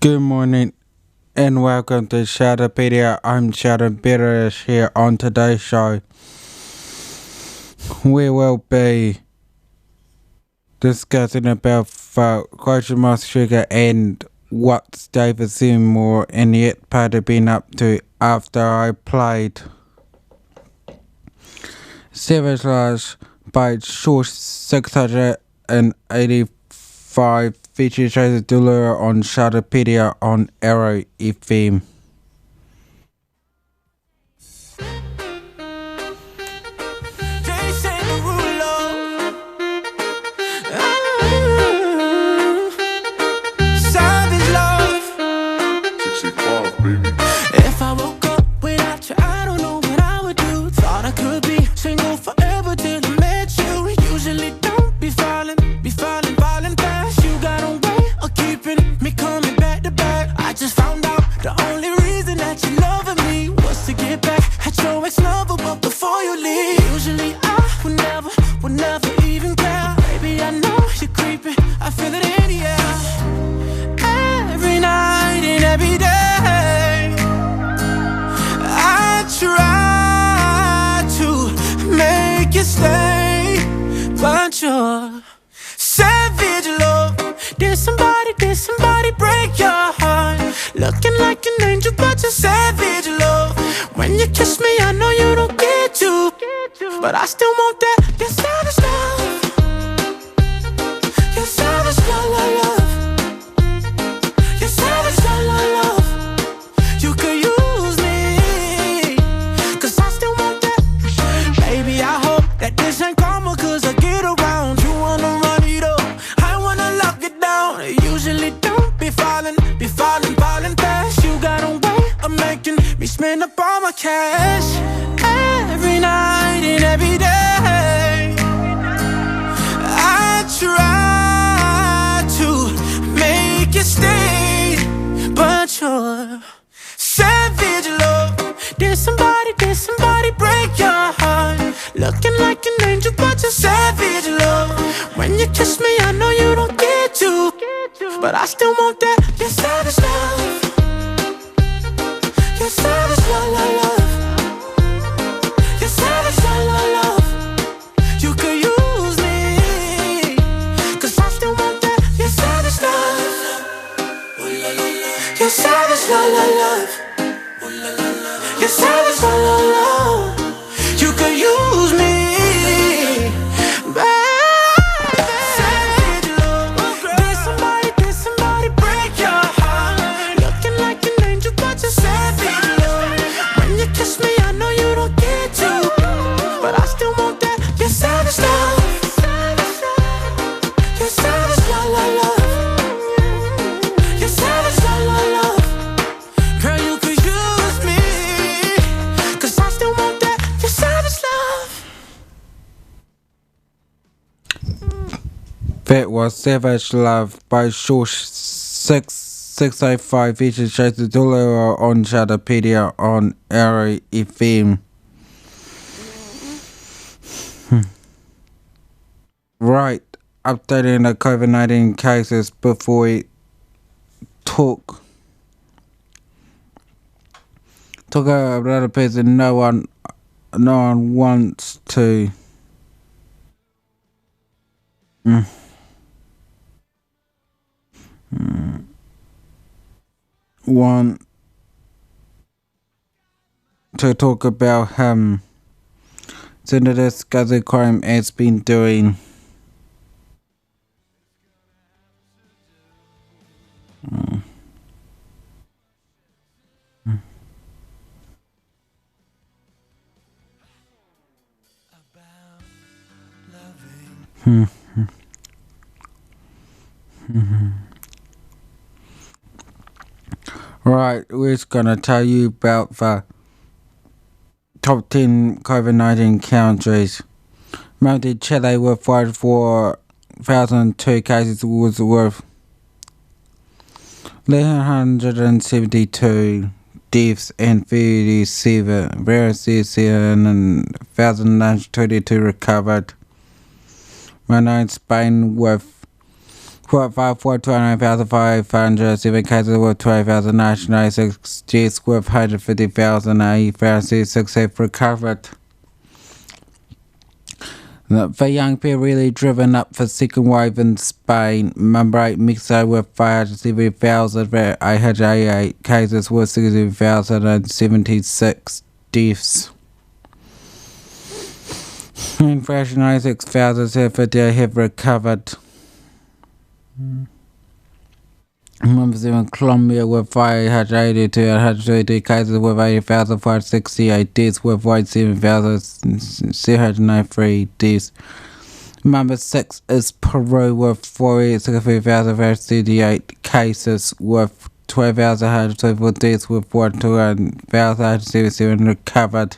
Good morning and welcome to Sheldopedia. I'm Sheldon Betteridge here on today's show. We will be discussing about Question Mark Sugar and what David Seymour and Yet Party been up to after I played Savage Love by Short 685 feature Tracy Dulera on Sheldopedia on Arrow FM. If I woke up without you, I don't know what I would do. Thought I could be single forever till I met you. Usually don't be falling fast. You got a way of keeping me coming back to back. I just found out the only reason that you loving me was to get back at your ex-lover, but before you leave, usually I would never even care. Baby, I know you're creeping, I feel it in the air. Every night and every day try to make you stay, but you're savage love. Did somebody break your heart? Looking like an angel, but you're savage love. When you kiss me, I know you don't get to, but I still want that. You're savage love. You're savage love, love, love. You're savage love, love, love. You could use me, baby, I hope that this ain't karma, cause I get around. You wanna run it up, I wanna lock it down. Usually don't be falling fast. You got a way of making me spend up all my cash. Every night and every day I try to make you stay, but you're savage love. Did somebody break your heart? Looking like an angel, but you're savage love. When you kiss me, I know you don't get to, but I still want that. You're savage love. You're savage love, love, love. You're savage love, love, love. You could use me, cause I still want that. You're savage love. You're savage love, love, love. You're savage love, love, love. You could use me, baby. Savage love. Did somebody break your heart? Looking like an angel, but you're savage love. When you kiss me, I know you don't get to, but I still want that. You're savage love. You're savage love, love, love. You're savage love, love, love. Girl, you could use me, cause I still want that. You're savage love. That was Savage Love by Short 685 featuring Tracy Dulera on Sheldopedia on Arrow FM. Right, updating the COVID-19 cases before we talk about another person no one wants to want to talk about him. Senator Scuzzy Crime has been doing. Right, we're just gonna tell you about the top 10 COVID-19 countries. Mounted Chile with 54,002 cases was worth 172 deaths and 37,922 recovered. Spain with Quote 5,429,507 cases with 12,996 deaths with 150,836 have recovered. The young people really driven up for second wave in Spain. Number 8 Mexico with 570,888 cases with 60,076 deaths. And 96,050 have recovered. Number 7 Colombia with 582 cases with 80,468 deaths with 47,793 deaths. Number 6 is Peru with 463,038 cases with 12,124 deaths with 1,177 recovered.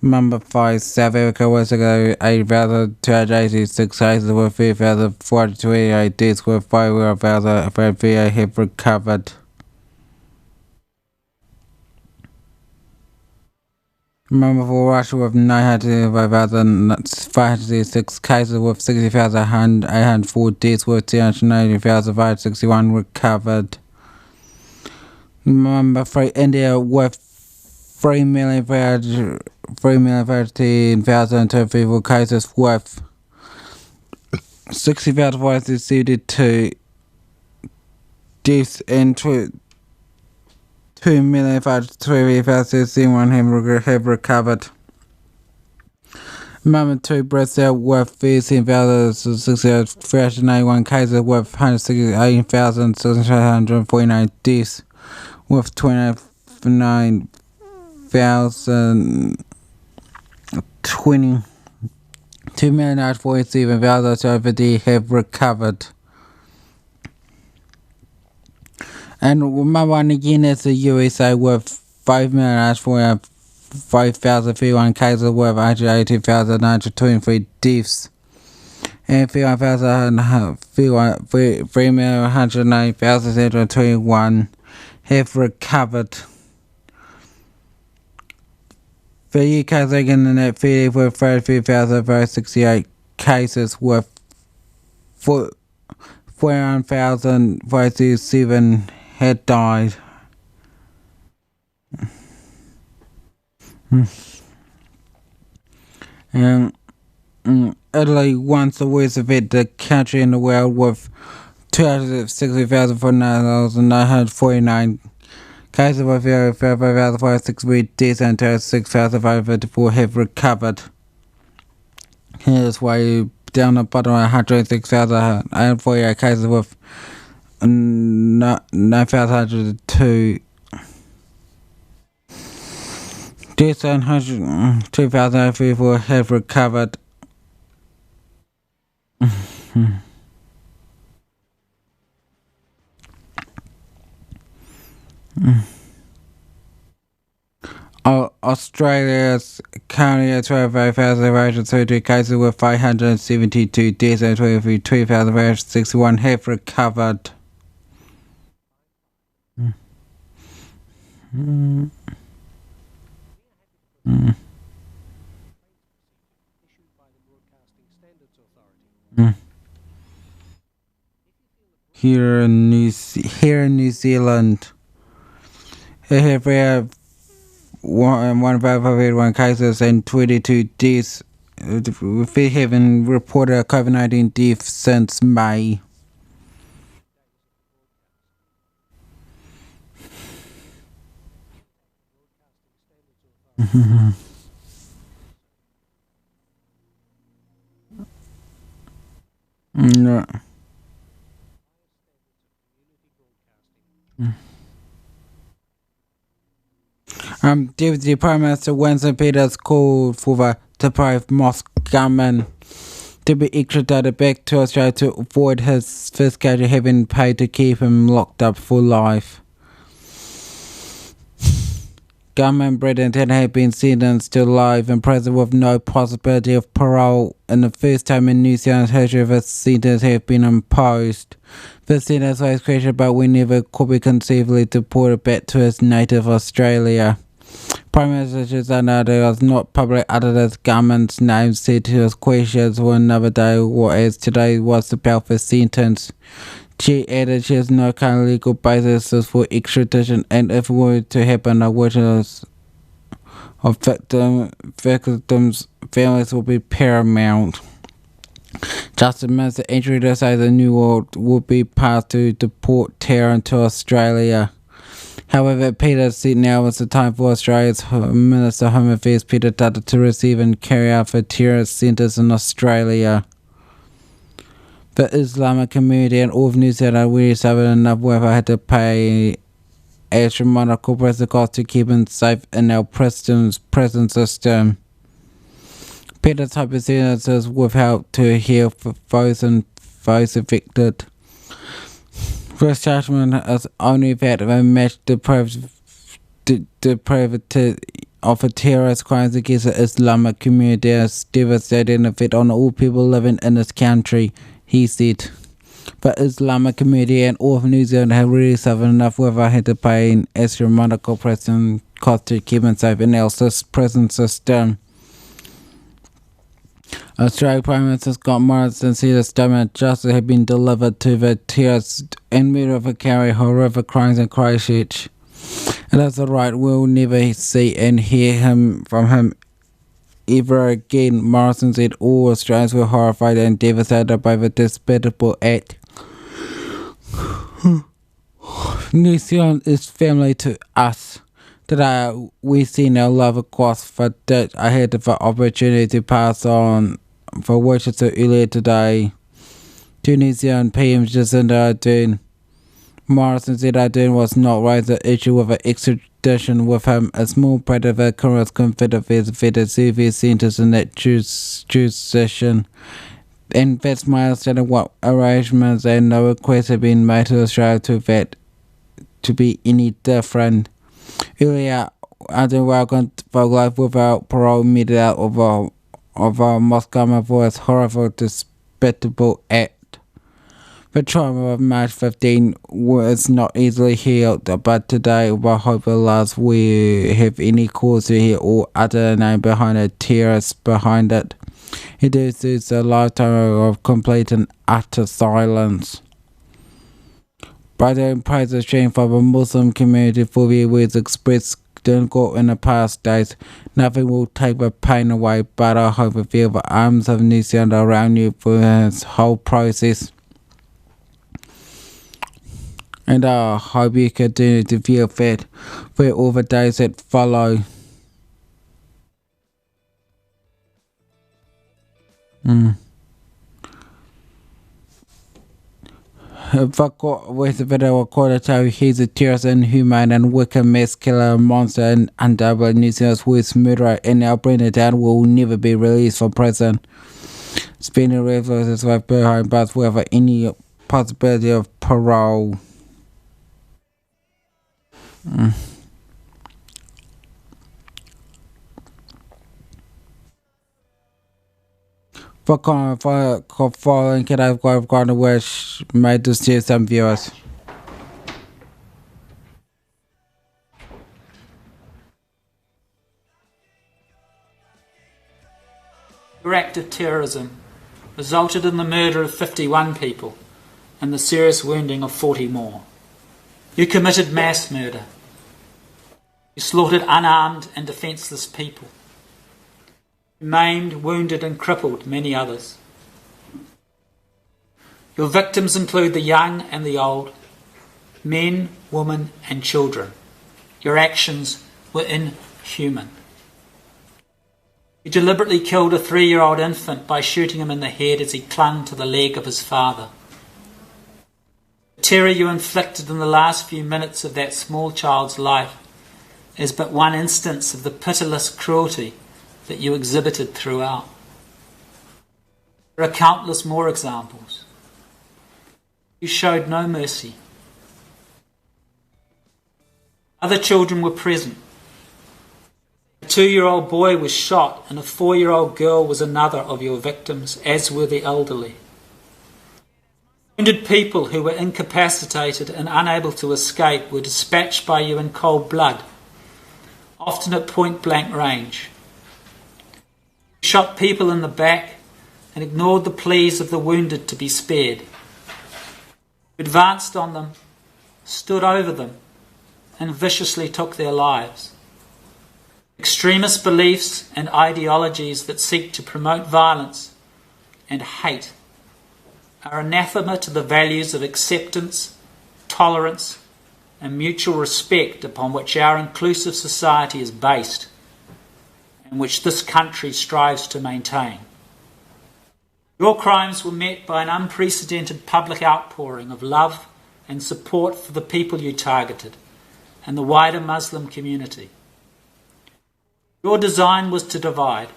Number 5, South Africa with 8,286 cases with 3,428 deaths with 5,038 have recovered. Number 4, Russia with 905,506 cases with 60,804 deaths with 290,561 recovered. Number 3, India with 3,013,024 cases with 60,462 deaths and 2,523,061 have recovered. Number 2, Brazil with 13,691 cases with 168,649 deaths with 2,947,050 have recovered. And number 1 again is the USA with 5,045,051 cases with 182,923 deaths and 3,109,721 have recovered. The UK is again in that 33,568 cases with 41,537 had died. And Italy, once the worst affected country in the world with 260,949 cases with 5,463 deaths and 6,554 have recovered. Here's why down the bottom 106,048 cases with 9,102 deaths and 2,034 have recovered. Australia's currently at 12,532 cases with 572 deaths and 23,561 have recovered. Here in New Zealand, they have 1,581 cases and 22 deaths. We haven't reported a COVID-19 death since May. No. Deputy Prime Minister Winston Peters called for the deprived mosque gunman to be extradited back to Australia to avoid his fiscal having paid to keep him locked up for life. Gunman Brendan had been sentenced to life in prison with no possibility of parole in the first time in New Zealand's history this sentence have been imposed. The sentence was questioned but we never could be conceivably deported back to his native Australia. Prime Minister Sheldon was not publicly uttered his government's name, said to his questions for another day, whereas today was the Belfast sentence. She added she has no current legal basis for extradition, and if it were to happen, a witness of victims' families will be paramount. Justice Minister Andrew decided the new law would be passed to deport Tara to Australia. However, Peter said now is the time for Australia's Minister of Home Affairs, Peter Dutton, to receive and carry out for terrorist centres in Australia. The Islamic community and all of New Zealand already suffered enough where I had to pay astronomical prison costs to keep them safe in our prison system. Peter's hypothesis with help to heal for those affected. First judgment is only that they match the depravity of a terrorist crimes against the Islamic community as devastating effect on all people living in this country, he said. The Islamic community and all of New Zealand have really suffered enough without having to pay an astronomical prison cost to keep them safe in our prison system. Australian Prime Minister Scott Morrison said a statement of justice had been delivered to the terrorists and murder for carrying horrific crimes in Christchurch. And that's right, we'll never see and hear from him ever again. Morrison said all Australians were horrified and devastated by the despicable act. New Zealand is family to us. Today we send our love across the ditch. I had the opportunity to pass on for wishes earlier today to New Zealand PM Jacinda Ardern. Morrison said Ardern was not raised the issue with an extradition with him. A small part of the criminals convicted of vetted severe sentence in that jurisdiction. And that's my understanding what arrangements and no request have been made to Australia to that to be any different. Earlier, Ardern welcomed for life without parole meted out of our Moscow for his horrible, despicable act. The trauma of March 15 was not easily healed, but today, while hope allows we have any cause to hear or utter a name behind a terrorist behind it, it is a lifetime of complete and utter silence. Brother praise the strength of the Muslim community for their words expressed in court in the past days. Nothing will take the pain away, but I hope you feel the arms of New Zealand around you for this whole process. And I hope you continue to feel that for all the days that follow. With the video recorded how he's a terrorist, inhumane and wicked mass killer monster and undoubtedly New Zealand's worst murderer, and now Brendan Down will never be released from prison. Spending resources with behind bars without any possibility of parole. For following kid, I've gone to wish might just hear some viewers. Your act of terrorism resulted in the murder of 51 people and the serious wounding of 40 more. You committed mass murder. You slaughtered unarmed and defenceless people. You maimed, wounded and crippled many others. Your victims include the young and the old, men, women and children. Your actions were inhuman. You deliberately killed a 3-year-old infant by shooting him in the head as he clung to the leg of his father. The terror you inflicted in the last few minutes of that small child's life is but one instance of the pitiless cruelty that you exhibited throughout. There are countless more examples. You showed no mercy. Other children were present. A 2-year-old boy was shot and a 4-year-old girl was another of your victims, as were the elderly. Wounded people who were incapacitated and unable to escape were dispatched by you in cold blood often at point-blank range. You shot people in the back and ignored the pleas of the wounded to be spared. You advanced on them, stood over them, and viciously took their lives. Extremist beliefs and ideologies that seek to promote violence and hate are anathema to the values of acceptance, tolerance, and mutual respect upon which our inclusive society is based and which this country strives to maintain. Your crimes were met by an unprecedented public outpouring of love and support for the people you targeted and the wider Muslim community. Your design was to divide,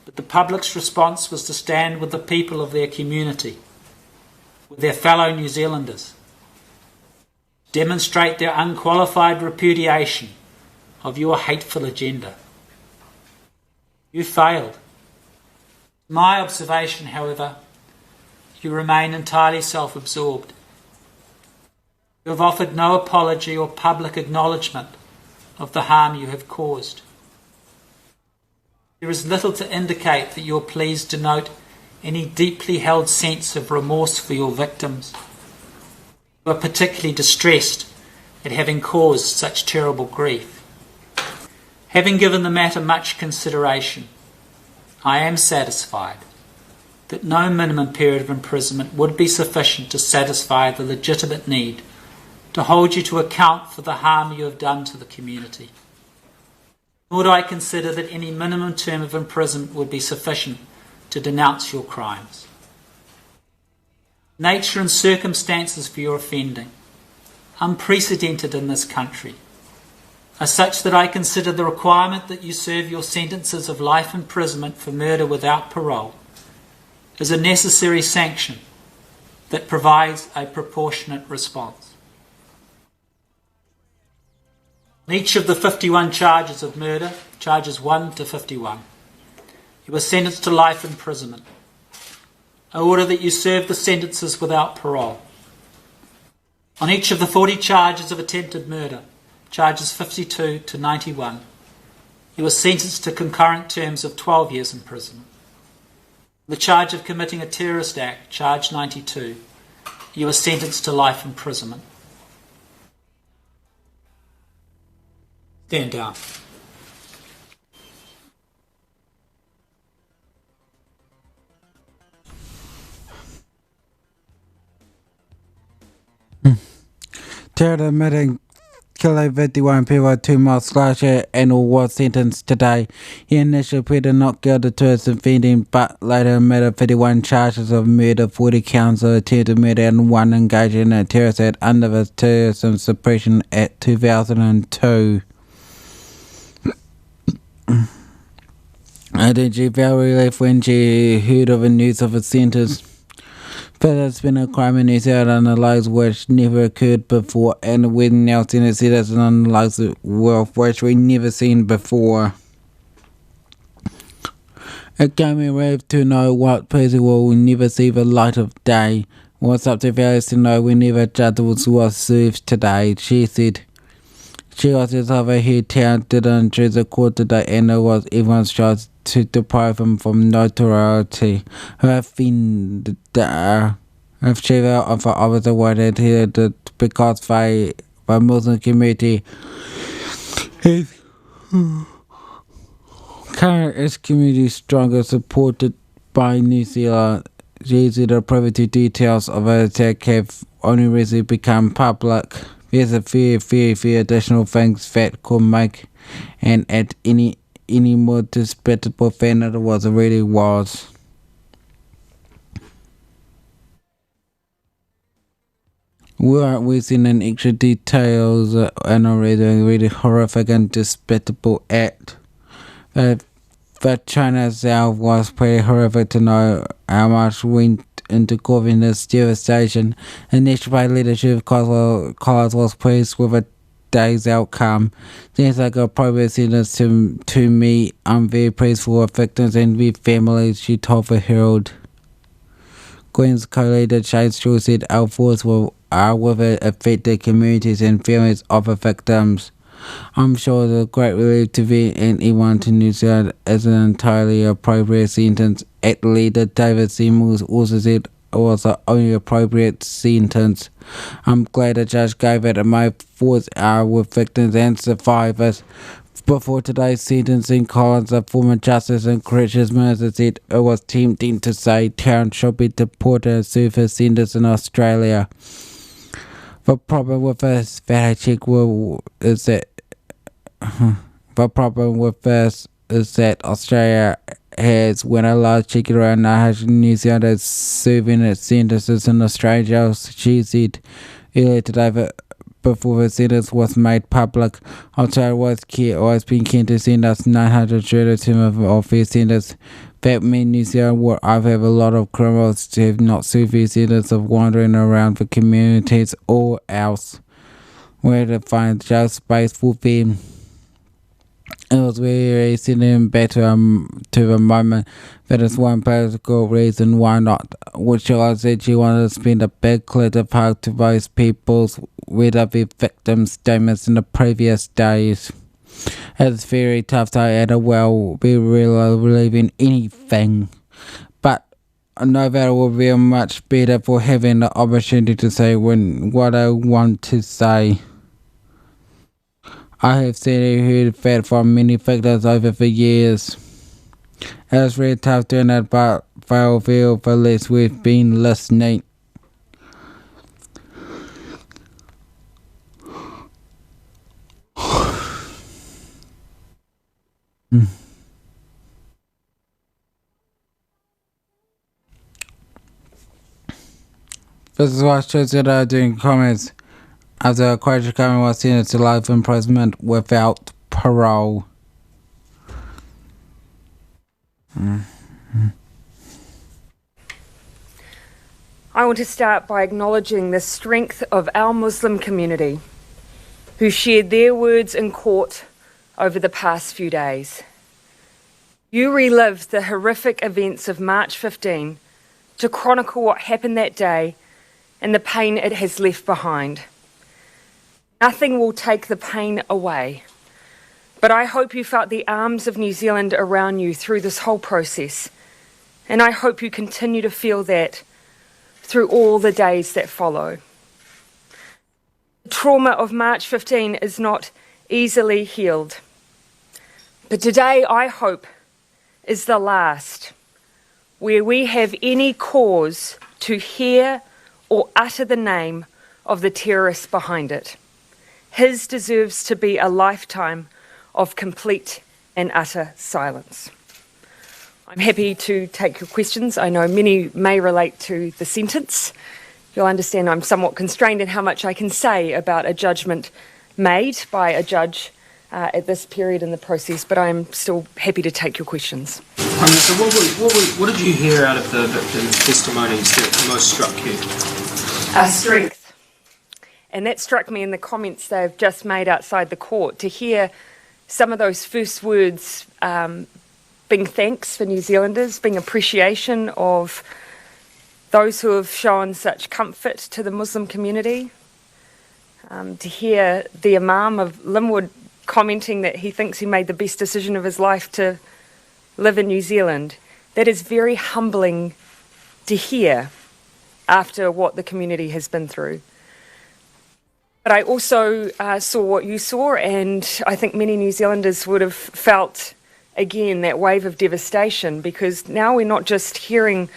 but the public's response was to stand with the people of their community, with their fellow New Zealanders, demonstrate their unqualified repudiation of your hateful agenda. You failed. My observation, however, you remain entirely self-absorbed. You have offered no apology or public acknowledgement of the harm you have caused. There is little to indicate that your pleas denote any deeply held sense of remorse for your victims. You are particularly distressed at having caused such terrible grief. Having given the matter much consideration, I am satisfied that no minimum period of imprisonment would be sufficient to satisfy the legitimate need to hold you to account for the harm you have done to the community. Nor do I consider that any minimum term of imprisonment would be sufficient to denounce your crimes. Nature and circumstances for your offending, unprecedented in this country, are such that I consider the requirement that you serve your sentences of life imprisonment for murder without parole as a necessary sanction that provides a proportionate response. On each of the 51 charges of murder, charges 1 to 51, you were sentenced to life imprisonment. I order that you serve the sentences without parole. On each of the 40 charges of attempted murder, charges 52 to 91, you were sentenced to concurrent terms of 12 years imprisonment. The charge of committing a terrorist act, charge 92, you were sentenced to life imprisonment. Stand down. Terror admitting killing 51 people 2 months last year and was sentenced today. He initially pleaded not guilty to his offending, but later admitted 51 charges of murder, 40 counts of attempted murder, and 1 engaging in a terrorist act under the Terrorism Suppression Act 2002. I think she felt relief when she heard of the news of his sentence. Further, it's been a crime in New Zealand on the lives which never occurred before, and we're now seeing a citizen on the lives of which we've never seen before. It gave me relief to know what person will never see the light of day. What's up to values to know whenever justice was served today, she said. She lost herself a head town, didn't choose the court today, and it was everyone's choice to deprive him from notoriety. Her offender, if she felt of the opposite way that he did, because the Muslim community is current its community stronger, supported by New Zealand. She said the private details of the attack have only recently become public. There's a few additional things that could make and add any more despicable than it really was. We're seeing an extra details and a really horrific and despicable act. But China itself was pretty horrific to know how much went into causing this devastation. Initially by leadership, Collins was pleased with a day's outcome. Seems like a progress sentence to me. I'm very pleased for the victims and their families, she told the Herald. Queen's co-leader Shane Stewart said our thoughts are with the affected communities and families of the victims. I'm sure it's a great relief to be anyone to New Zealand as an entirely appropriate sentence. Act leader David Seymour also said it was the only appropriate sentence. I'm glad the judge gave it. My thoughts are with victims and survivors. Before today's sentencing, Collins, a former Justice and Corrections Minister, said it was tempting to say Tarrant should be deported and serve his sentence in Australia. The problem with this is that Australia has, when a large check around 900 New Zealanders serving its sentences in Australia jails, she said earlier today that before the sentence was made public, Australia was been keen to send us 900 during the term of their sentence. That means New Zealand would either have a lot of criminals who have not served their sentence of wandering around the communities, or else where to find jail space for them. It was very sending back to the moment. That is one political reason why not. Which I said she wanted to spend a big collective hug to those people's rid of their victims' statements in the previous days. It's very tough to at a well be really believing anything. But I know that it will be much better for having the opportunity to say what I want to say. I have seen and heard that from many victims over the years. It's really tough doing that, but I feel the least we've been listening. This is what shows that are doing comments after a Croatian government was sentenced to life imprisonment without parole. I want to start by acknowledging the strength of our Muslim community who shared their words in court over the past few days. You relived the horrific events of March 15 to chronicle what happened that day and the pain it has left behind. Nothing will take the pain away, but I hope you felt the arms of New Zealand around you through this whole process, and I hope you continue to feel that through all the days that follow. The trauma of March 15 is not easily healed, but today I hope is the last where we have any cause to hear or utter the name of the terrorist behind it. His deserves to be a lifetime of complete and utter silence. I'm happy to take your questions. I know many may relate to the sentence. You'll understand I'm somewhat constrained in how much I can say about a judgment made by a judge at this period in the process, but I'm still happy to take your questions. So what did you hear out of the victims' testimonies that most struck you? Strength. And that struck me in the comments they've just made outside the court, to hear some of those first words being thanks for New Zealanders, being appreciation of those who have shown such comfort to the Muslim community. To hear the Imam of Linwood commenting that he thinks he made the best decision of his life to live in New Zealand. That is very humbling to hear after what the community has been through. But I also saw what you saw, and I think many New Zealanders would have felt, again, that wave of devastation, because now we're not just hearing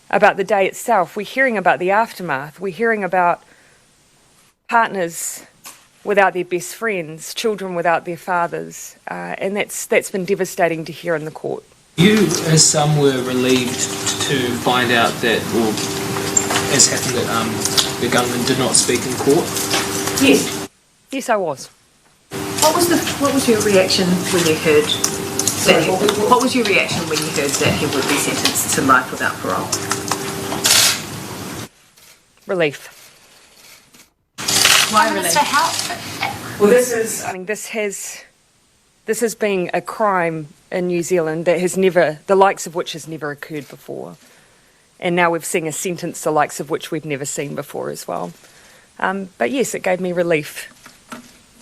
about the day itself, we're hearing about the aftermath, we're hearing about partners without their best friends, children without their fathers, and that's been devastating to hear in the court. You, as some, were relieved to find out that, or as happened, that the gunman did not speak in court? Yes. Yes, I was. What was your reaction when you heard that? What was your reaction when you heard that he would be sentenced to life without parole? Relief. Why relief? So how? Well, this has been a crime in New Zealand that has never, the likes of which has never occurred before, and now we've seen a sentence the likes of which we've never seen before as well. But yes, it gave me relief.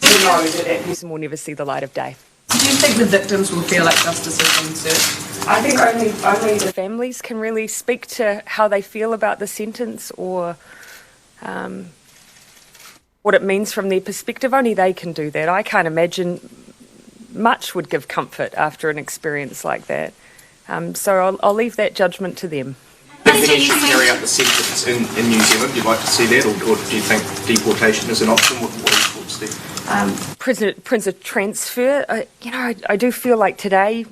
we know that that person will never see the light of day. Do you think the victims will feel like justice has been served? I think only the families can really speak to how they feel about the sentence or what it means from their perspective. Only they can do that. I can't imagine much would give comfort after an experience like that. So I'll leave that judgment to them. Potentially carry out the sentence in New Zealand, you'd like to see that, or do you think deportation is an option? What are your thoughts there? Prisoner transfer, I do feel like today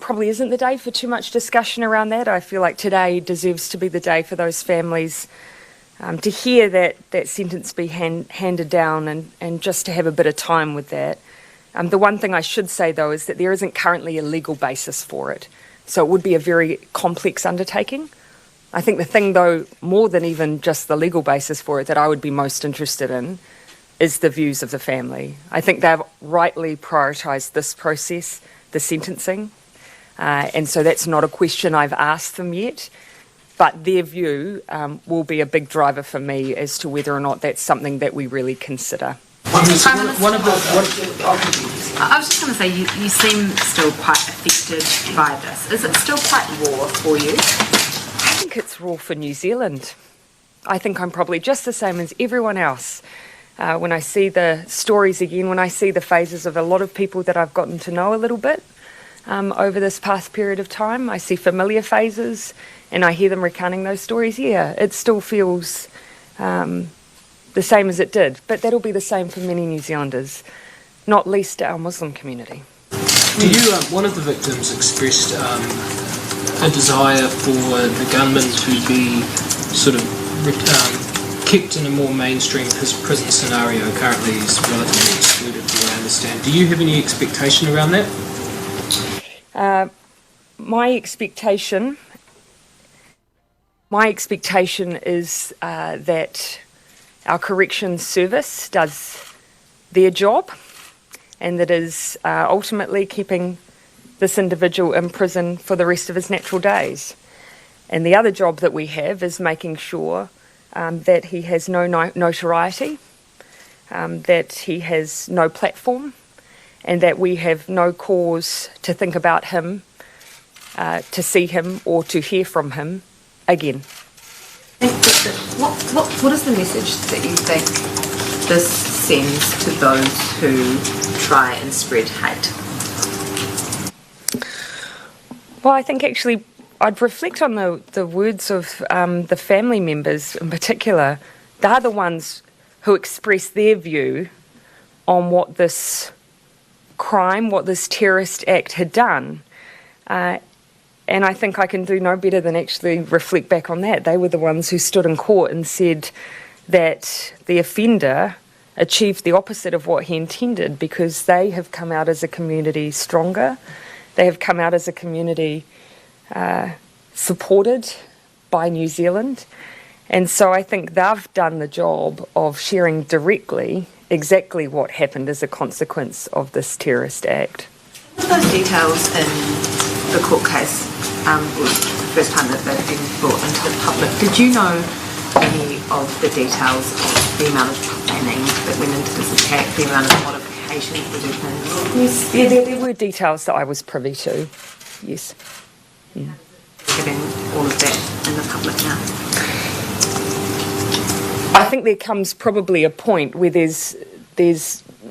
probably isn't the day for too much discussion around that. I feel like today deserves to be the day for those families to hear that sentence be handed down and just to have a bit of time with that. The one thing I should say, though, is that there isn't currently a legal basis for it. So it would be a very complex undertaking. I think the thing, though, more than even just the legal basis for it that I would be most interested in is the views of the family. I think they've rightly prioritised this process, the sentencing, and so that's not a question I've asked them yet, but their view will be a big driver for me as to whether or not that's something that we really consider. I was just going to say, you seem still quite affected by this. Is it still quite raw for you? I think it's raw for New Zealand. I think I'm probably just the same as everyone else. When I see the stories again, when I see the phases of a lot of people that I've gotten to know a little bit over this past period of time, I see familiar phases and I hear them recounting those stories. Yeah, it still feels the same as it did, but that'll be the same for many New Zealanders, not least our Muslim community. One of the victims expressed a desire for the gunman to be sort of kept in a more mainstream prison scenario. Currently he's relatively excluded, from what I understand. Do you have any expectation around that? My expectation is that our corrections service does their job and that is ultimately keeping this individual in prison for the rest of his natural days. And the other job that we have is making sure that he has no notoriety, that he has no platform, and that we have no cause to think about him, to see him or to hear from him again. What is the message that you think this sends to those who try and spread hate? Well, I think actually I'd reflect on the words of the family members in particular. They're the ones who express their view on what this crime, what this terrorist act had done. And I think I can do no better than actually reflect back on that. They were the ones who stood in court and said that the offender achieved the opposite of what he intended because they have come out as a community stronger. They have come out as a community supported by New Zealand. And so I think they've done the job of sharing directly exactly what happened as a consequence of this terrorist act. What are those details in the court case, the first time that they've been brought into the public? Did you know any of the details of the amount of planning that went into this attack, the amount of modifications, the weapons? Yes, yeah, there were details that I was privy to, yes. Yeah. Getting all of that in the public now? I think there comes probably a point where there's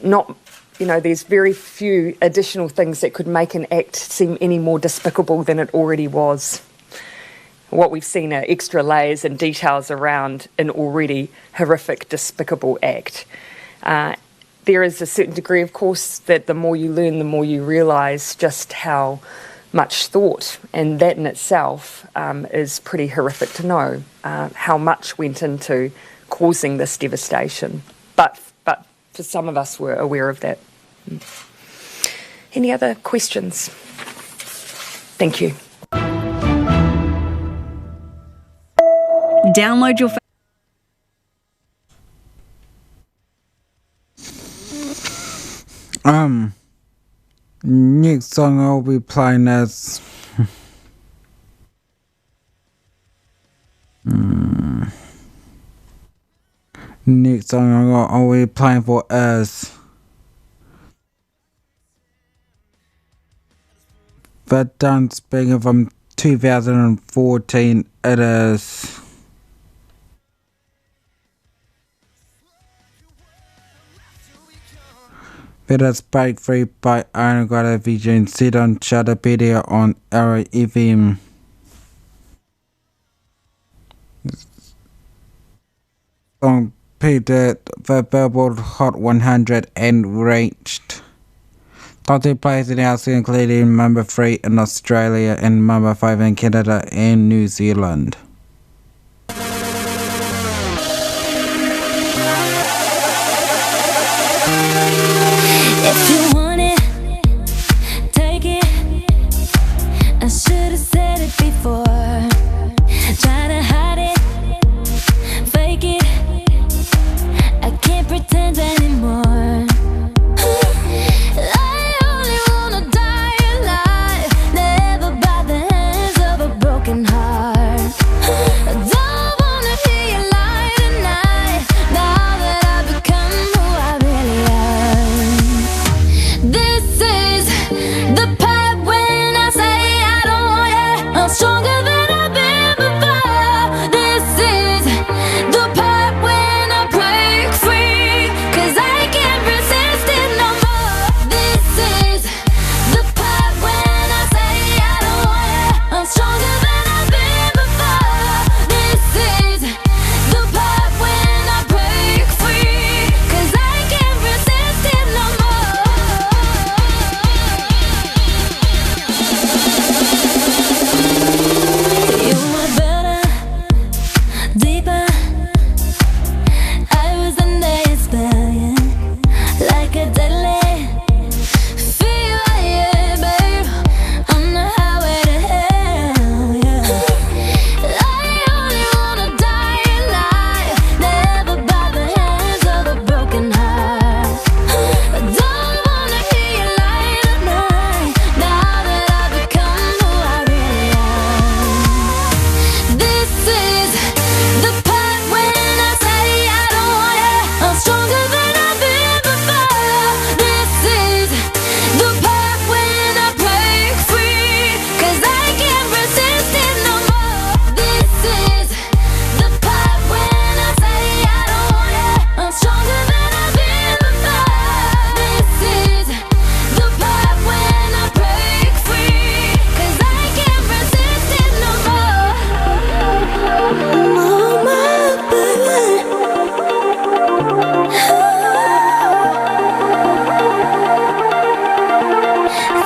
not, there's very few additional things that could make an act seem any more despicable than it already was. What we've seen are extra layers and details around an already horrific, despicable act. There is a certain degree, of course, that the more you learn, the more you realise just how much thought, and that in itself is pretty horrific to know, how much went into causing this devastation. But for some of us, we're aware of that. Any other questions? Thank you. Download your next song I'll be playing is next song I'll be playing for is the done speaking from 2014 it is. It is Break Free by Iron God Vision, sit on Sheldopedia on Arrow FM. Song Peter the Billboard Hot 100 and reached 30 places in house, including number 3 in Australia and number 5 in Canada and New Zealand. If you want it, take it. I should have said it before. Try to hide it, fake it. I can't pretend anymore. I only wanna die alive, never by the hands of a broken heart. I don't wanna hear you lie tonight, now that I've become who I really am. This is the part when I say I don't want you. I'm stronger than I've been before. This is the part when I break free, 'cause I can't resist it no more. This is the part when I say I don't want you. I'm stronger than I've been before. This is the part when I break free, 'cause I can't resist it no more. You were better, deeper. I was a nice stallion, like a deadly fever, yeah, babe. On the highway to hell, yeah. I only wanna die alive, never by the hands of a broken heart. I don't wanna hear you lie tonight, now that I've become who I really am. This is the part when I say I don't want you. I'm stronger than I've been before. This is the part when I break free, 'cause I can't resist it no more. This is the part when I say I don't want you. I'm stronger than I've been before. This is the part when I break free, 'cause I can't resist it no more. Oh my baby.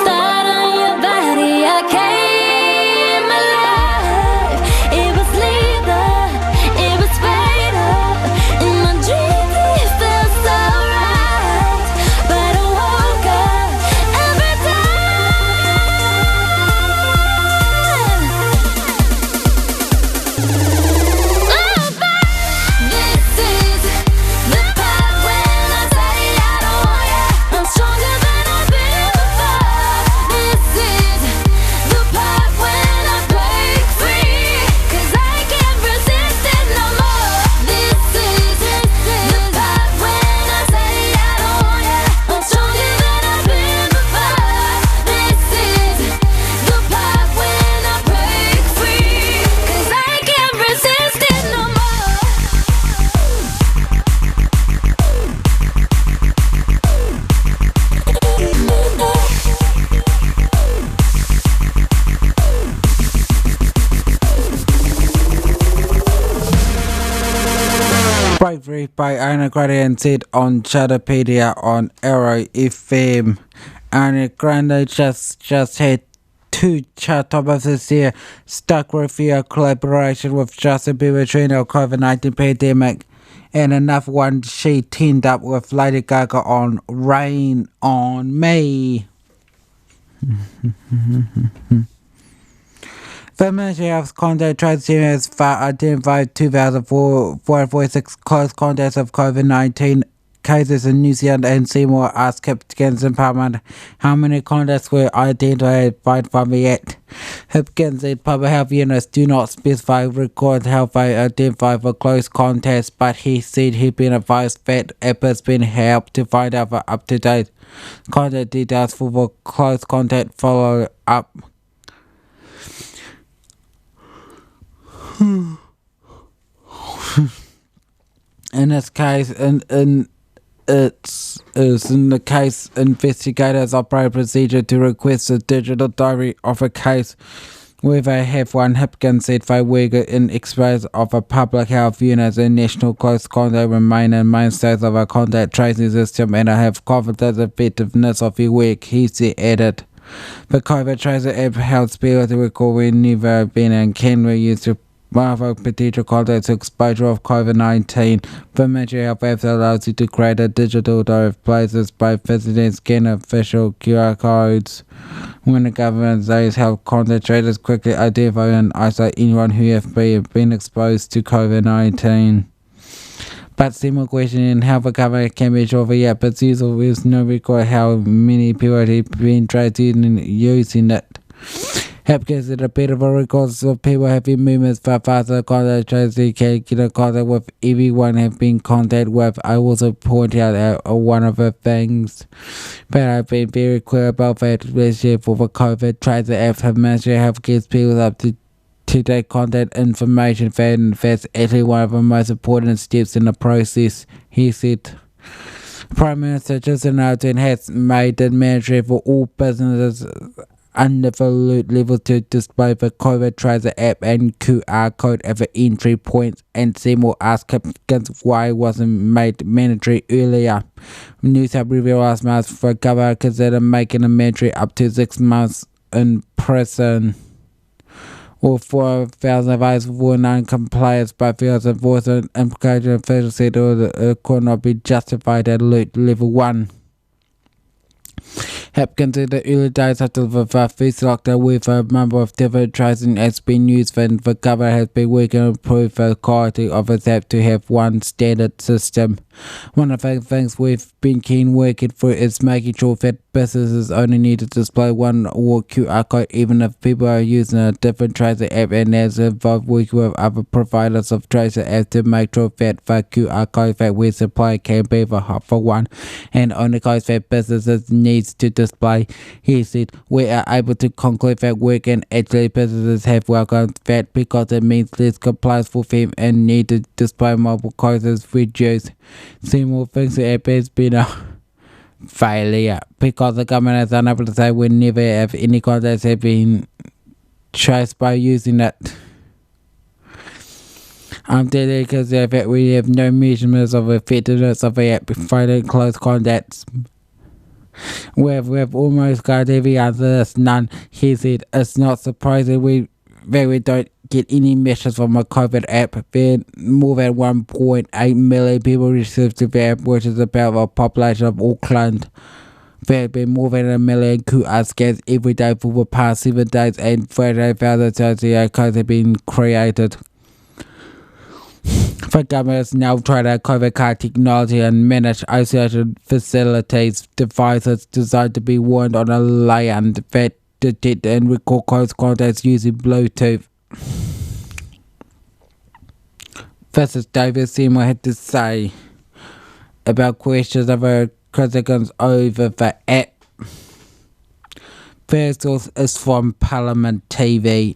Thought on your body, I came alive. It was lethal, it was fatal. In my dreams it felt so right, but I woke up every time. Oh, this is the part when I say I don't want you. I'm stronger than I've been before. This is the part when I break free, 'cause I can't resist it no more. This is the part when I say I don't want you. I'm stronger than I've been before. This is the part when I break free, 'cause I can't resist it no more. Break Free by Ariana Grande and sit on Sheldopedia on Arrow FM. Ariana Grande just had 2 chart toppers this year, Stuck With You, collaboration with Justin Bieber during the COVID-19 pandemic, and another one she teamed up with Lady Gaga on Rain On Me. The Ministry of Contact Tracing has identified 2,446 close contacts of COVID-19 cases in New Zealand and Seymour asked Hipkins and Parliament how many contacts were identified from the Act. Hipkins said public health units do not specify record how they identify for close contacts, but he said he'd been advised that it has been helped to find out the up-to-date contact details for the close contact follow-up In this case, in the case, investigators operate a procedure to request a digital diary of a case where they have one. Hipkins said they work in experts of a public health unit and national close contact remain in mainstays of a contact tracing system, and I have confidence in the effectiveness of your work, he added. The COVID Tracer app helps people to record whenever been and can be used to mark potential contacts exposure of COVID-19. The Ministry of Health allows you to create a digital diary of places by visiting and scan official QR codes. When the government says health contact tracers quickly identify and isolate anyone who have been exposed to COVID-19. But similar question in how the government can be sure the app is useful with no record how many people have been traced in using it. Hipkins did a bit of a record of people having movements for faster contact tracing can get in contact with everyone have been in contact with. I also point out that one of the things that I've been very clear about that relationship for the COVID tracer app have managed to help get people up to date contact information, that's actually one of the most important steps in the process, he said. Prime Minister Justin Ardern has made it mandatory for all businesses under the loot level to display the COVID Tracer app and QR code at the entry points, and Seymour asked Hipkins why it wasn't made mandatory earlier. News have revealed last month the government considered making it mandatory up to 6 months in prison or 4,000 advice for non-compliance, but feels enforcement implication officials said it could not be justified at loot level 1. Hipkins in the early days after the first lockdown with a number of different tracing apps being used, and the government has been working to improve the quality of its app to have one standard system. One of the things we've been keen working through is making sure that businesses only need to display one or QR code even if people are using a different tracer app, and has involved working with other providers of tracer apps to make sure that the QR code that we supply can be the helpful one and only codes that businesses needs to display. He said, we are able to conclude that work and actually businesses have welcomed that because it means less compliance for them and need to display multiple codes is reduced. Seymour thinks the app has been a failure because the government is unable to say whenever if any contacts have been traced by using it. I'm dedicated to that we have no measurements of effectiveness of the app finding close contacts. We've almost got every answer, that's none. He said, it's not surprising that we don't get any messages from a COVID app. There more than 1.8 million people received the app, which is about the population of Auckland. There have been more than 1 million QR scans every day for the past 7 days, and 38,000 associated codes have been created. The government is now trying out COVID card technology and manage isolation facilities. Devices designed to be worn on a land that detect and record close contacts using Bluetooth. This is David Seymour had to say about questions of our criticisms over the app. First source is from Parliament TV.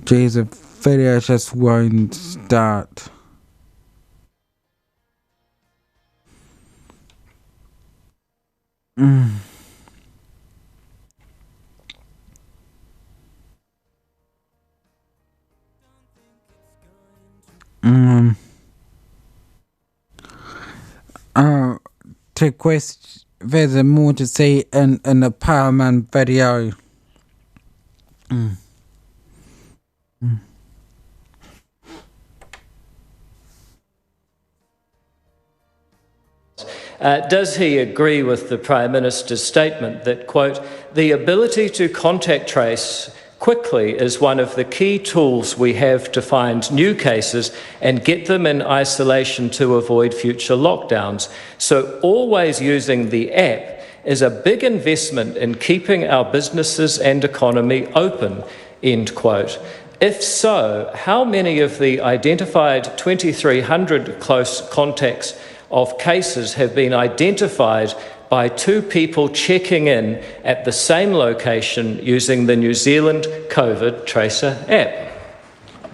Geez, the video just won't start. To question, there's more to see in the Parliament video. Does he agree with the Prime Minister's statement that, quote, the ability to contact trace quickly is one of the key tools we have to find new cases and get them in isolation to avoid future lockdowns. So always using the app is a big investment in keeping our businesses and economy open, end quote. If so, how many of the identified 2,300 close contacts of cases have been identified by 2 people checking in at the same location using the New Zealand COVID Tracer app.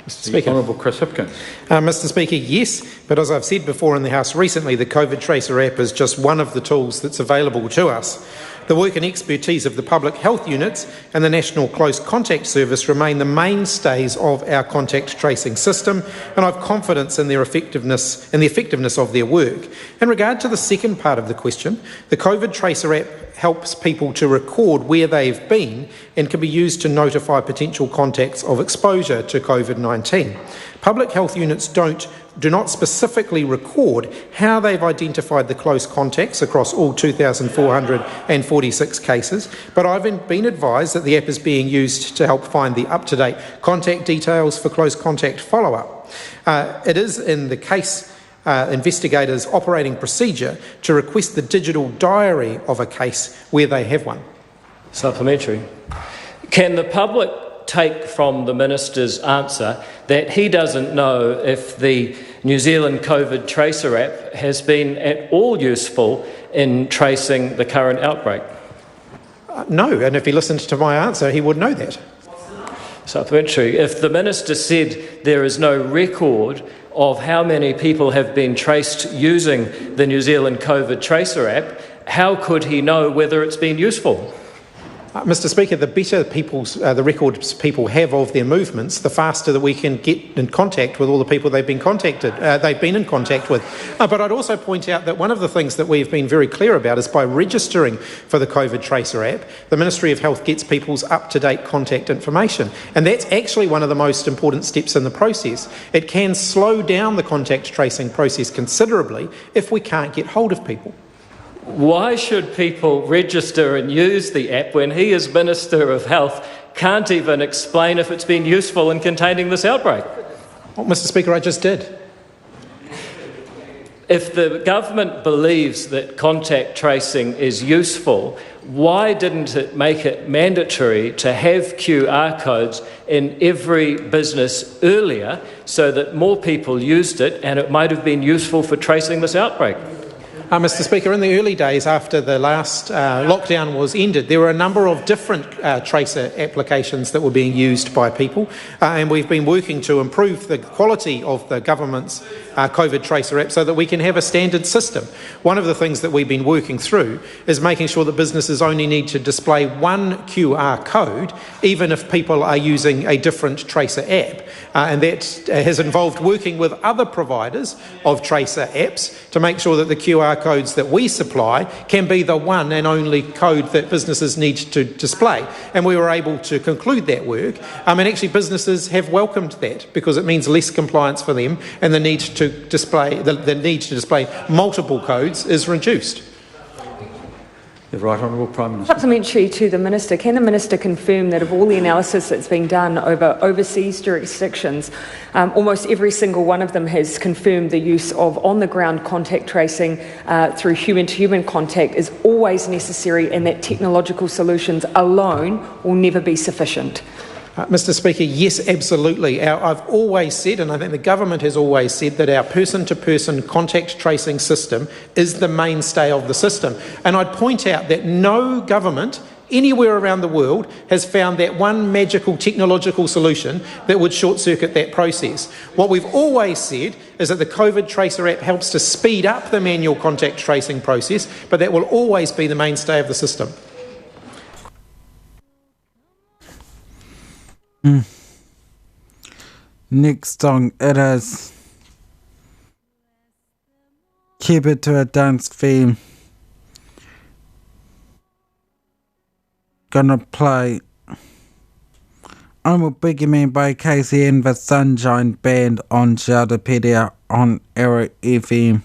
Mr. Speaker. Honourable Chris Hipkins. Mr. Speaker, yes, but as I've said before in the House recently, the COVID Tracer app is just one of the tools that's available to us. The work and expertise of the public health units and the National Close Contact Service remain the mainstays of our contact tracing system, and I have confidence in their effectiveness and the effectiveness of their work. In regard to the second part of the question, the COVID Tracer app helps people to record where they've been and can be used to notify potential contacts of exposure to COVID-19. Public health units do not specifically record how they've identified the close contacts across all 2,446 cases, but I've been advised that the app is being used to help find the up-to-date contact details for close contact follow-up. It is in the case investigators' operating procedure to request the digital diary of a case where they have one. Supplementary. Can the public take from the Minister's answer that he doesn't know if the New Zealand COVID Tracer app has been at all useful in tracing the current outbreak? No, and if he listened to my answer, he would know that. Supplementary. If the Minister said there is no record of how many people have been traced using the New Zealand COVID Tracer app, how could he know whether it's been useful? Mr. Speaker, the better the records people have of their movements, the faster that we can get in contact with all the people they've been in contact with. But I'd also point out that one of the things that we've been very clear about is by registering for the COVID Tracer app, the Ministry of Health gets people's up-to-date contact information. And that's actually one of the most important steps in the process. It can slow down the contact tracing process considerably if we can't get hold of people. Why should people register and use the app when he, as Minister of Health, can't even explain if it's been useful in containing this outbreak? Well, Mr. Speaker, I just did. If the government believes that contact tracing is useful, why didn't it make it mandatory to have QR codes in every business earlier so that more people used it and it might have been useful for tracing this outbreak? Mr. Speaker, in the early days after the last lockdown was ended, there were a number of different tracer applications that were being used by people, and we've been working to improve the quality of the government's COVID Tracer app so that we can have a standard system. One of the things that we've been working through is making sure that businesses only need to display one QR code, even if people are using a different Tracer app. And that has involved working with other providers of Tracer apps to make sure that the QR codes that we supply can be the one and only code that businesses need to display. And we were able to conclude that work. And actually businesses have welcomed that because it means less compliance for them, and the need to display multiple codes is reduced. The Right Honourable Prime Minister. Supplementary to the Minister, can the Minister confirm that of all the analysis that's been done over overseas jurisdictions, almost every single one of them has confirmed the use of on-the-ground contact tracing through human-to-human contact is always necessary, and that technological solutions alone will never be sufficient? Mr. Speaker, yes, absolutely. I've always said, and I think the government has always said, that our person-to-person contact tracing system is the mainstay of the system. And I'd point out that no government anywhere around the world has found that one magical technological solution that would short-circuit that process. What we've always said is that the COVID Tracer app helps to speed up the manual contact tracing process, but that will always be the mainstay of the system. Next song, it is Keep It to a Dance Theme. Gonna play I'm a Biggie Man by Casey and the Sunshine Band on Sheldopedia on Era FM.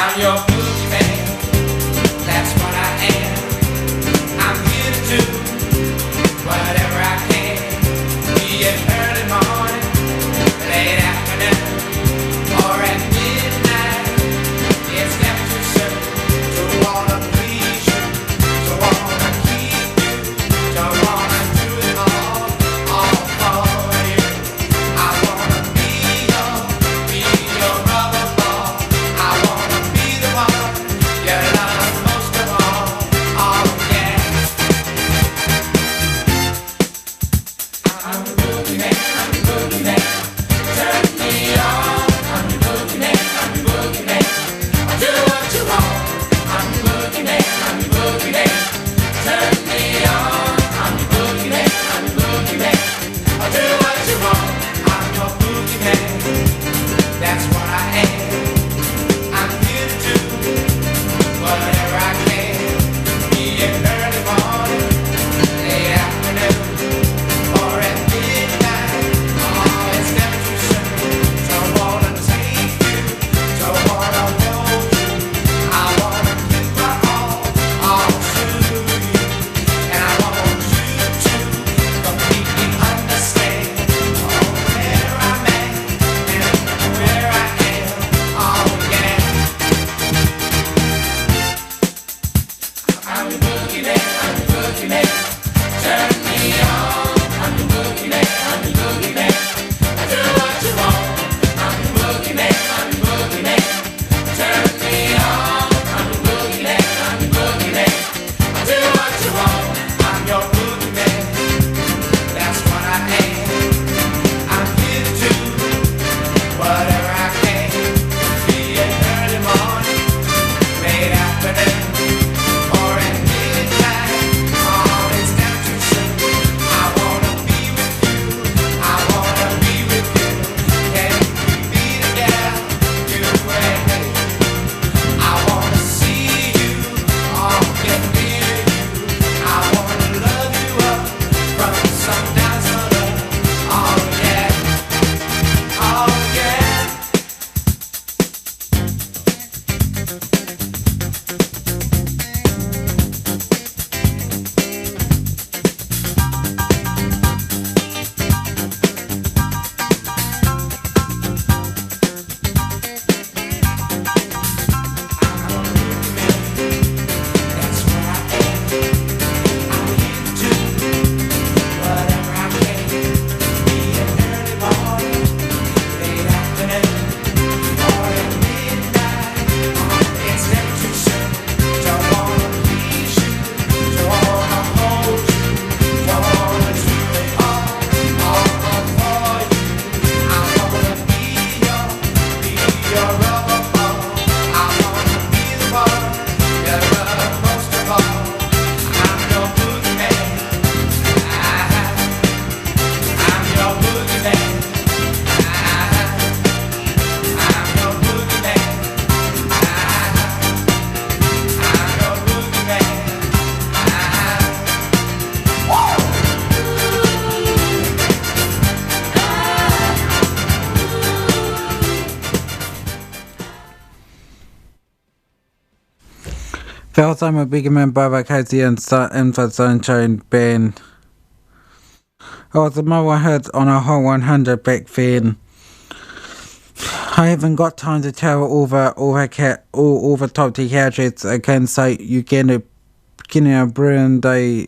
I'm your boogie man, that's what I am. I'm here to do whatever I can. Be it early morning, First, I'm a big member of a Casey and Sunshine band. I was the number one hit on a Hot 100 back then. I haven't got time to tell all the top 10 gadgets. I can say you get a brilliant day.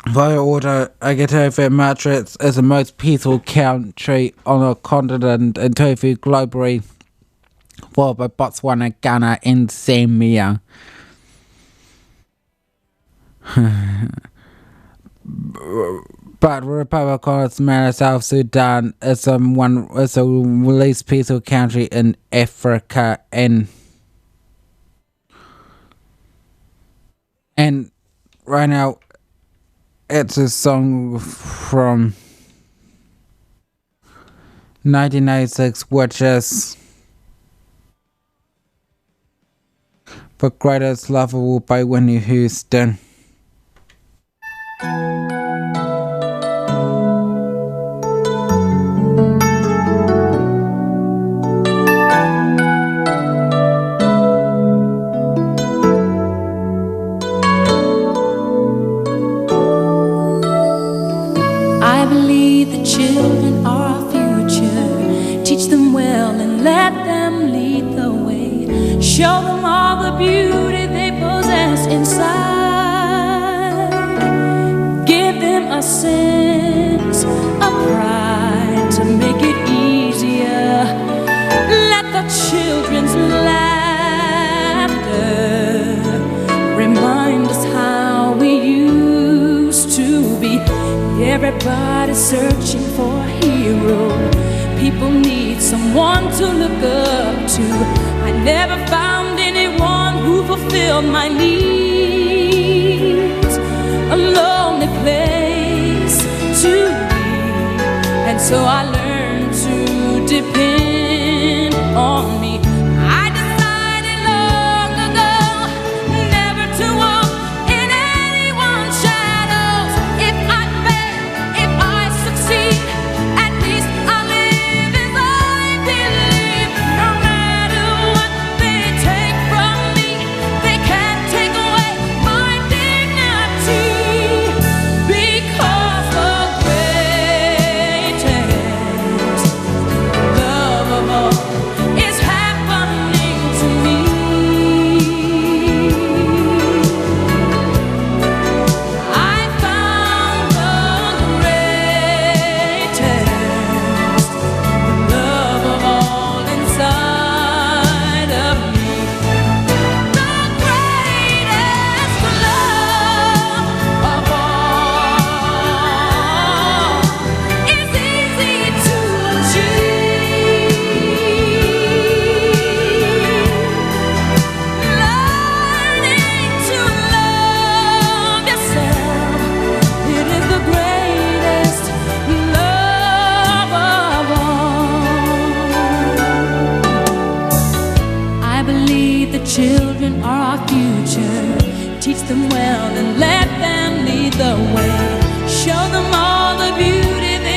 Via order, I get over Matrix is the most peaceful country on a continent and tofu globally, followed by Botswana, Ghana, and Zambia. But Republic of Somalia, South Sudan is the least peaceful country in Africa, and right now it's a song from 1996, which is The Greatest Lover by Whitney Houston. I believe the children are our future. Teach them well and let them lead the way. Show them all the beauty they possess inside. Give them a sense of pride to make it easier. Let the children's laughter remind us how we used to be. Everybody's searching for a hero. People need someone to look up to. I never found anyone who fulfilled my needs. A lonely place to be, and so I learned to depend on me. I decided long ago never to walk in anyone's shadows. If I fail, if I succeed, at least I live as I believe. No matter what they take from me, they can't take away my dignity. Because the greatest love of all is happening to me. I found the greatest love of all inside of me. The greatest love of all is easy to achieve. Learning to love yourself, it is the greatest love of all. I believe the children are our future. Teach them well and let them lead the way. Show them all the beauty they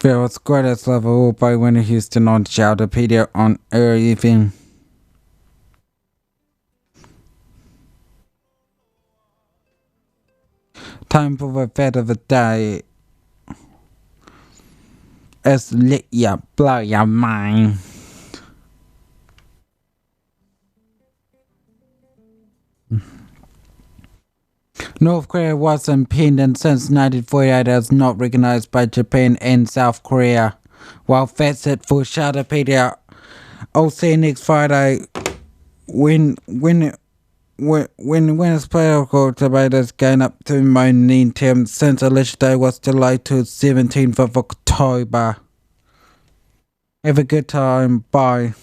There was greatest love of all by Winnie Houston on Sheldopedia on everything. Time for the fed of the day. It's lit ya, blow your mind. North Korea was independent since 1948 as not recognized by Japan and South Korea. Well, that's it for Sheldopedia. I'll see you next Friday when it's political debaters gain up to momentum since election day was delayed to 17th of October. Have a good time. Bye.